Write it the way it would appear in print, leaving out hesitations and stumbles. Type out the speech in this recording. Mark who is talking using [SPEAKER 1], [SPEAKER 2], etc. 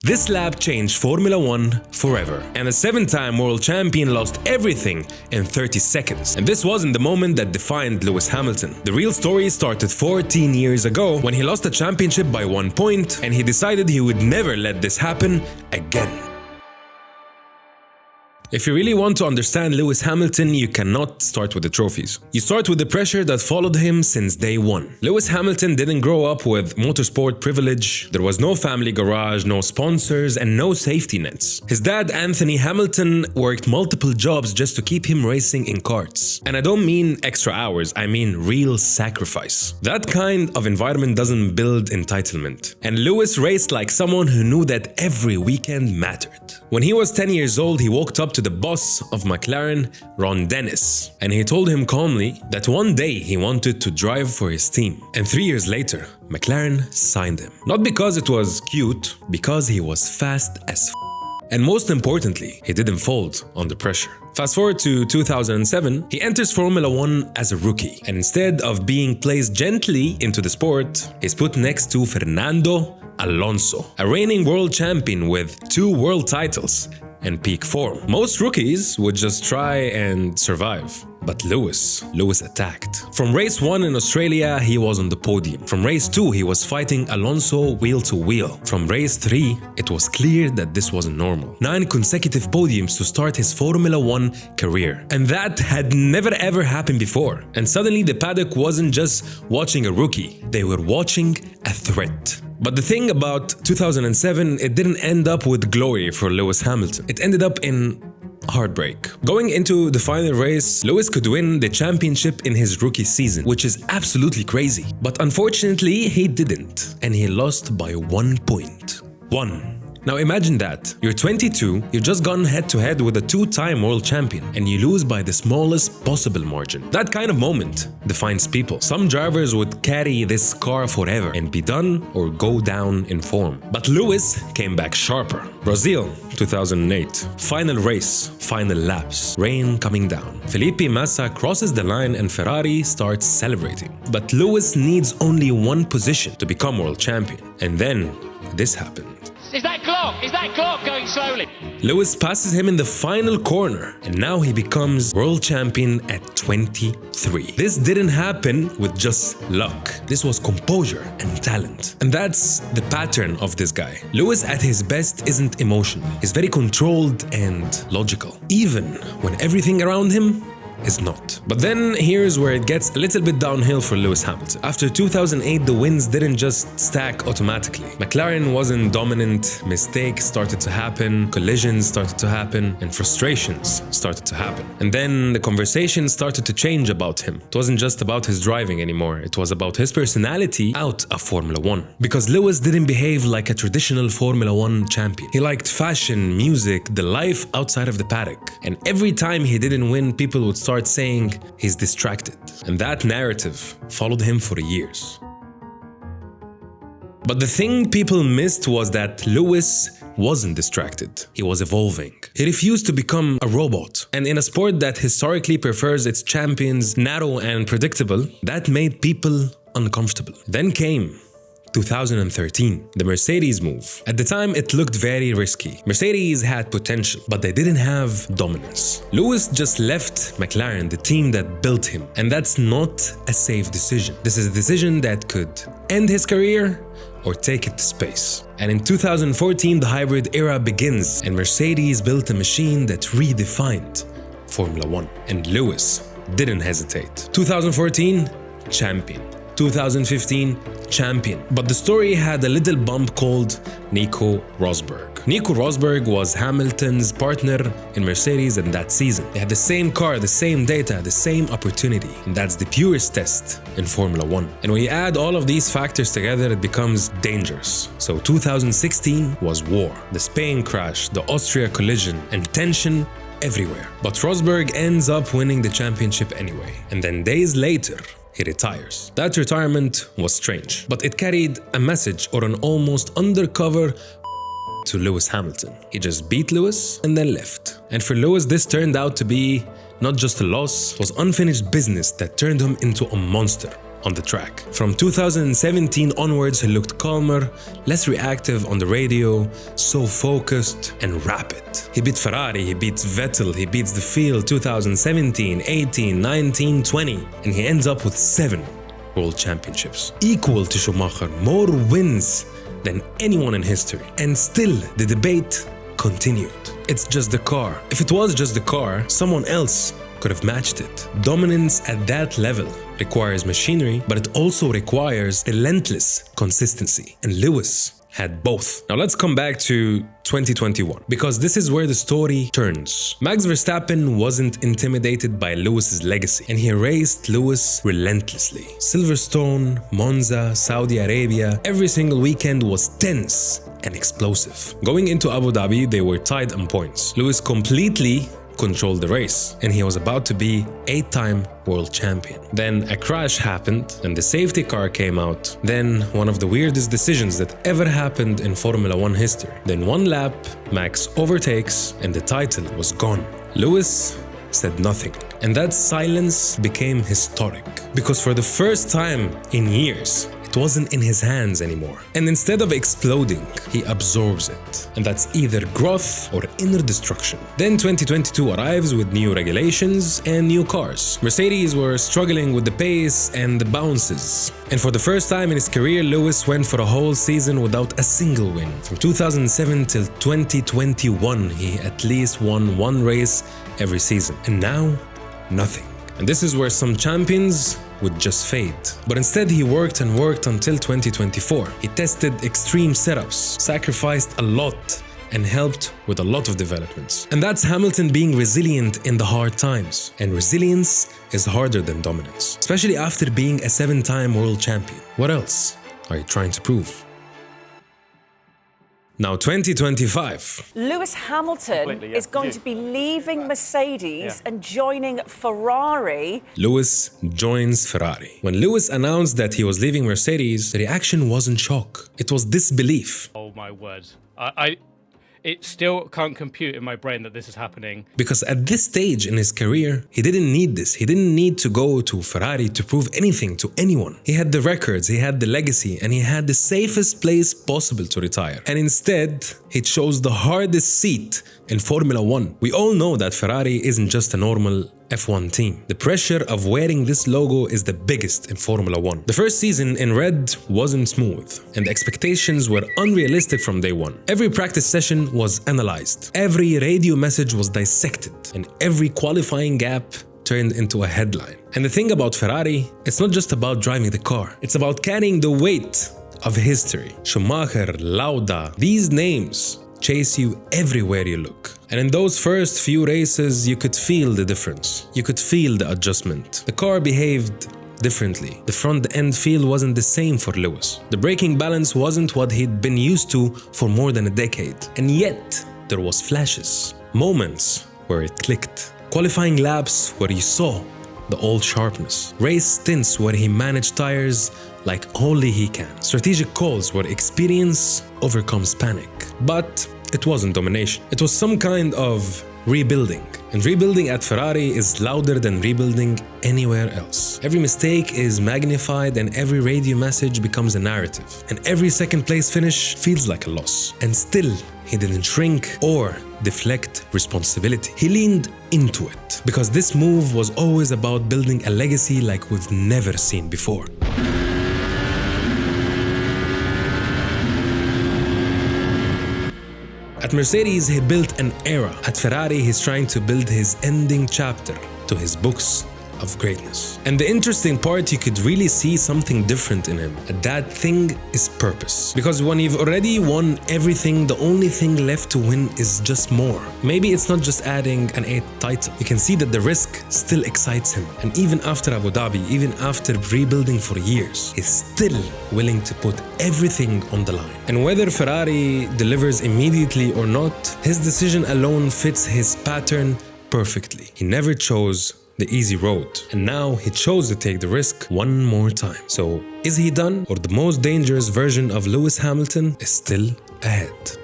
[SPEAKER 1] This lap changed Formula 1 forever, and a 7-time world champion lost everything in 30 seconds. And this wasn't the moment that defined Lewis Hamilton. The real story started 14 years ago when he lost the championship by 1 point, and he decided he would never let this happen again. If you really want to understand Lewis Hamilton, you cannot start with the trophies. You start with the pressure that followed him since day one. Lewis Hamilton didn't grow up with motorsport privilege. There was no family garage, no sponsors, and no safety nets. His dad, Anthony Hamilton, worked multiple jobs just to keep him racing in karts. And I don't mean extra hours, I mean real sacrifice. That kind of environment doesn't build entitlement. And Lewis raced like someone who knew that every weekend mattered. When he was 10 years old, he walked up to the boss of McLaren, Ron Dennis, and he told him calmly that one day he wanted to drive for his team. And 3 years later, McLaren signed him. Not because it was cute, because he was fast as f***. And most importantly, he didn't fold under pressure. Fast forward to 2007, he enters Formula 1 as a rookie, and instead of being placed gently into the sport, he's put next to Fernando Alonso, a reigning world champion with 2 world titles and peak form. Most rookies would just try and survive. But Lewis attacked. From race 1 in Australia, he was on the podium. From race 2, he was fighting Alonso wheel to wheel. From race 3, it was clear that this wasn't normal. 9 consecutive podiums to start his Formula 1 career. And that had never ever happened before. And suddenly the paddock wasn't just watching a rookie, they were watching a threat. But the thing about 2007, it didn't end up with glory for Lewis Hamilton. It ended up in heartbreak. Going into the final race, Lewis could win the championship in his rookie season, which is absolutely crazy. But unfortunately, he didn't, and he lost by 1 point. 1. Now imagine that. You're 22, you've just gone head-to-head with a 2-time world champion, and you lose by the smallest possible margin. That kind of moment defines people. Some drivers would carry this car forever and be done or go down in form. But Lewis came back sharper. Brazil, 2008. Final race, final laps, rain coming down. Felipe Massa crosses the line and Ferrari starts celebrating. But Lewis needs only 1 position to become world champion. And then this happened.
[SPEAKER 2] Is that clock going slowly?
[SPEAKER 1] Lewis passes him in the final corner, and now he becomes world champion at 23. This didn't happen with just luck. This was composure and talent. And that's the pattern of this guy. Lewis at his best isn't emotional. He's very controlled and logical, even when everything around him is not. But then here's where it gets a little bit downhill for Lewis Hamilton. After 2008, the wins didn't just stack automatically. McLaren wasn't dominant, mistakes started to happen, collisions started to happen, and frustrations started to happen. And then the conversation started to change about him. It wasn't just about his driving anymore, it was about his personality out of Formula 1. Because Lewis didn't behave like a traditional Formula 1 champion. He liked fashion, music, the life outside of the paddock. And every time he didn't win, people would start saying he's distracted. And that narrative followed him for years. But the thing people missed was that Lewis wasn't distracted. He was evolving. He refused to become a robot. And in a sport that historically prefers its champions narrow and predictable, that made people uncomfortable. Then came 2013, the Mercedes move. At the time, it looked very risky. Mercedes had potential, but they didn't have dominance. Lewis just left McLaren, the team that built him, and that's not a safe decision. This is a decision that could end his career or take it to space. And in 2014, the hybrid era begins, and Mercedes built a machine that redefined Formula 1. And Lewis didn't hesitate. 2014, champion. 2015, champion. But the story had a little bump called Nico Rosberg. Nico Rosberg was Hamilton's partner in Mercedes in that season. They had the same car, the same data, the same opportunity. And that's the purest test in Formula 1. And when you add all of these factors together, it becomes dangerous. So 2016 was war. The Spain crash, the Austria collision, and tension everywhere. But Rosberg ends up winning the championship anyway. And then days later, he retires. That retirement was strange, but it carried a message or an almost undercover to Lewis Hamilton. He just beat Lewis and then left. And for Lewis, this turned out to be not just a loss, it was unfinished business that turned him into a monster. on the track. From 2017 onwards, he looked calmer, less reactive on the radio, so focused and rapid. He beat Ferrari, he beats Vettel, he beats the field 2017, 18, 19, 20, and he ends up with 7 world championships. Equal to Schumacher, more wins than anyone in history. And still, the debate continued. It's just the car. If it was just the car, someone else could have matched it. Dominance at that level requires machinery, but it also requires relentless consistency. And Lewis had both. Now let's come back to 2021, because this is where the story turns. Max Verstappen wasn't intimidated by Lewis's legacy, and he raced Lewis relentlessly. Silverstone, Monza, Saudi Arabia, every single weekend was tense and explosive. Going into Abu Dhabi, they were tied on points. Lewis completely controlled the race, and he was about to be 8-time world champion. Then a crash happened and the safety car came out. Then one of the weirdest decisions that ever happened in Formula 1 history. Then one lap, Max overtakes and the title was gone. Lewis said nothing, and that silence became historic, because for the first time in years, it wasn't in his hands anymore. And instead of exploding, he absorbs it. And that's either growth or inner destruction. Then 2022 arrives with new regulations and new cars. Mercedes were struggling with the pace and the bounces. And for the first time in his career, Lewis went for a whole season without a single win. From 2007 till 2021, he at least won one race every season. And now, nothing. And this is where some champions would just fade. But instead he worked and worked until 2024. He tested extreme setups, sacrificed a lot, and helped with a lot of developments. And that's Hamilton being resilient in the hard times. And resilience is harder than dominance, especially after being a 7-time world champion. What else are you trying to prove? Now 2025.
[SPEAKER 3] Lewis Hamilton is going to be leaving Mercedes and joining Ferrari.
[SPEAKER 1] Lewis joins Ferrari. When Lewis announced that he was leaving Mercedes, the reaction wasn't shock. It was disbelief.
[SPEAKER 4] Oh my word. It still can't compute in my brain that this is happening.
[SPEAKER 1] Because at this stage in his career, he didn't need this. He didn't need to go to Ferrari to prove anything to anyone. He had the records, he had the legacy, and he had the safest place possible to retire. And instead, he chose the hardest seat in Formula 1. We all know that Ferrari isn't just a normal F1 team. The pressure of wearing this logo is the biggest in Formula 1. The first season in red wasn't smooth, and the expectations were unrealistic from day one. Every practice session was analyzed, every radio message was dissected, and every qualifying gap turned into a headline. And the thing about Ferrari, it's not just about driving the car, it's about carrying the weight of history. Schumacher, Lauda, these names chase you everywhere you look. And in those first few races, you could feel the difference. You could feel the adjustment. The car behaved differently. The front end feel wasn't the same for Lewis. The braking balance wasn't what he'd been used to for more than a decade. And yet, there was flashes, moments where it clicked. Qualifying laps where you saw the old sharpness. Race stints where he managed tires like only he can. Strategic calls where experience overcomes panic. But it wasn't domination. It was some kind of rebuilding. And rebuilding at Ferrari is louder than rebuilding anywhere else. Every mistake is magnified and every radio message becomes a narrative. And every second place finish feels like a loss. And still, he didn't shrink or deflect responsibility. He leaned into it. Because this move was always about building a legacy like we've never seen before. At Mercedes, he built an era. At Ferrari, he's trying to build his ending chapter to his books of greatness. And the interesting part, you could really see something different in him. And that thing is purpose. Because when you've already won everything, the only thing left to win is just more. Maybe it's not just adding an 8th title. You can see that the risk still excites him. And even after Abu Dhabi, even after rebuilding for years, he's still willing to put everything on the line. And whether Ferrari delivers immediately or not, his decision alone fits his pattern perfectly. He never chose the easy road, and now he chose to take the risk one more time. So, is he done, or the most dangerous version of Lewis Hamilton is still ahead?